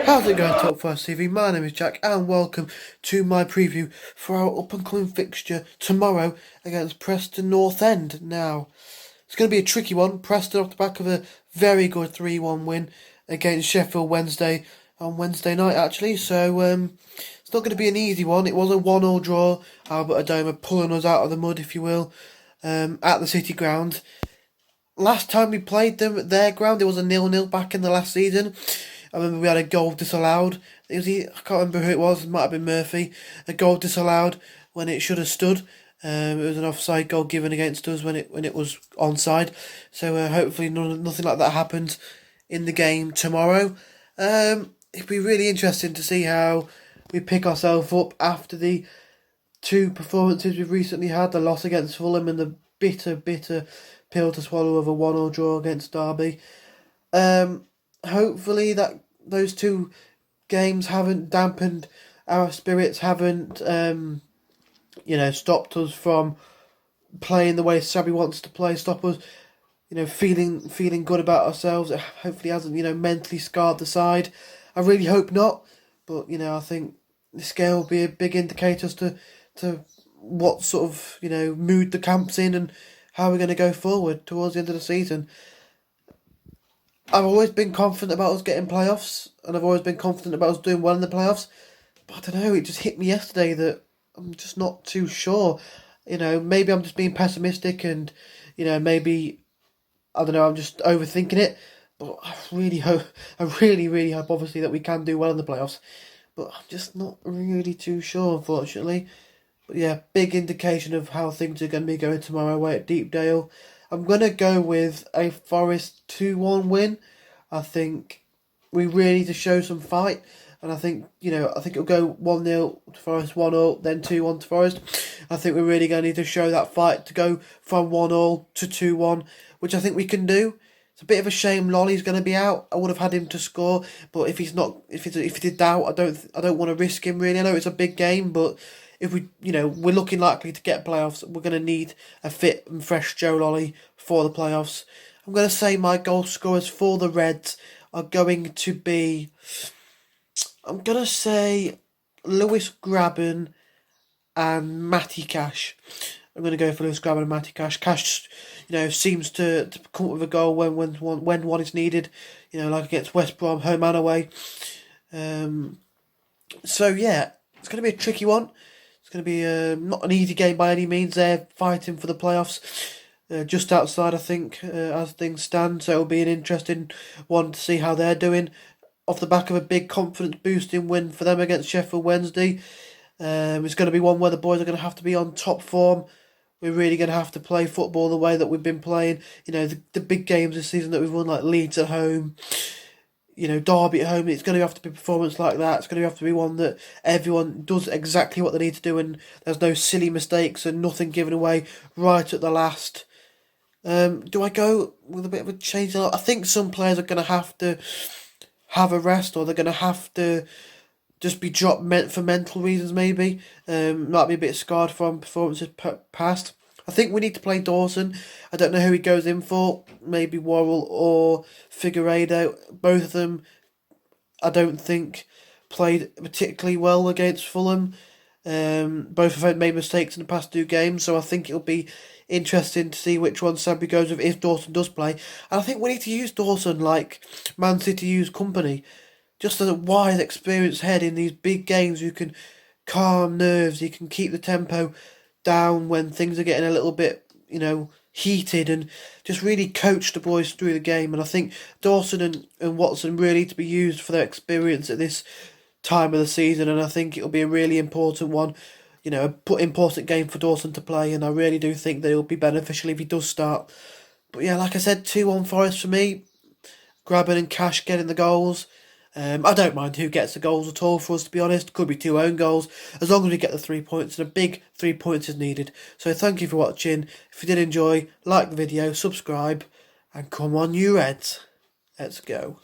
How's it going, Top 5 TV? My name is Jack and welcome to my preview for our up-and-coming fixture tomorrow against Preston North End. Now, it's going to be a tricky one. Preston off the back of a very good 3-1 win against Sheffield Wednesday on Wednesday night, actually. So, it's not going to be an easy one. It was a 1-1 draw. Albert Adoma pulling us out of the mud, if you will, at the City Ground. Last time we played them at their ground, it was a 0-0 back in the last season. I remember we had a goal disallowed. I can't remember who it was. It might have been Murphy. A goal disallowed when it should have stood. It was an offside goal given against us when it was onside. So hopefully nothing like that happens in the game tomorrow. It'd be really interesting to see how we pick ourselves up after the two performances we've recently had. The loss against Fulham and the bitter pill to swallow of a 1-1 draw against Derby. Hopefully that those two games haven't dampened our spirits, haven't stopped us from playing the way Sabri wants to play, stop us feeling good about ourselves. It hopefully hasn't mentally scarred the side. I really hope not, but I think this game will be a big indicator as to what sort of mood the camp's in and how we're going to go forward towards the end of the season. I've always been confident about us getting playoffs, and I've always been confident about us doing well in the playoffs. But I don't know, it just hit me yesterday that I'm just not too sure. Maybe I'm just being pessimistic, and maybe I don't know, I'm just overthinking it. But I really hope, obviously, that we can do well in the playoffs. But I'm just not really too sure, unfortunately. But yeah, big indication of how things are going to be going tomorrow away at Deepdale. I'm going to go with a Forest 2-1 win. I think we really need to show some fight. And I think it'll go 1-0 to Forest, 1-0, then 2-1 to Forest. I think we're really going to need to show that fight to go from 1-0 to 2-1, which I think we can do. It's a bit of a shame Lolly's going to be out. I would have had him to score, but if he's out, I don't want to risk him really. I know it's a big game, but if we're looking likely to get playoffs, we're going to need a fit and fresh Joe Lolly for the playoffs. I'm going to say my goal scorers for the Reds are going to be, I'm going to say Lewis Grabban and Matty Cash. I'm going to go for Lewis Grabban and Matty Cash. Cash, seems to come up with a goal when one is needed, like against West Brom, home and away. So yeah, it's going to be a tricky one. It's going to be not an easy game by any means. They're fighting for the playoffs, just outside, I think, as things stand. So it'll be an interesting one to see how they're doing. Off the back of a big confidence-boosting win for them against Sheffield Wednesday. It's going to be one where the boys are going to have to be on top form. We're really going to have to play football the way that we've been playing. The big games this season that we've won, like Leeds at home, Derby at home. It's going to have to be a performance like that. It's going to have to be one that everyone does exactly what they need to do, and there's no silly mistakes and nothing given away right at the last. Do I go with a bit of a change? I think some players are going to have to have a rest, or they're going to have to just be dropped for mental reasons, maybe. Might be a bit scarred from performances past. I think we need to play Dawson. I don't know who he goes in for. Maybe Worrell or Figueiredo. Both of them, I don't think, played particularly well against Fulham. Both have made mistakes in the past two games, so I think it'll be interesting to see which one Sabri goes with if Dawson does play. And I think we need to use Dawson like Man City used Company. Just as a wise, experienced head in these big games who can calm nerves, he can keep the tempo down when things are getting a little bit, heated, and just really coach the boys through the game. And I think Dawson and Watson really need to be used for their experience at this time of the season, and I think it'll be a really important one, important game for Dawson to play, and I really do think that it'll be beneficial if he does start. But yeah, like I said, 2-1 Forest for me. Grabban and Cash getting the goals. I don't mind who gets the goals at all, for us to be honest. Could be 2 own goals, as long as we get the 3 points, and a big 3 points is needed. So thank you for watching. If you did enjoy, like the video, subscribe, and come on you Reds. Let's go.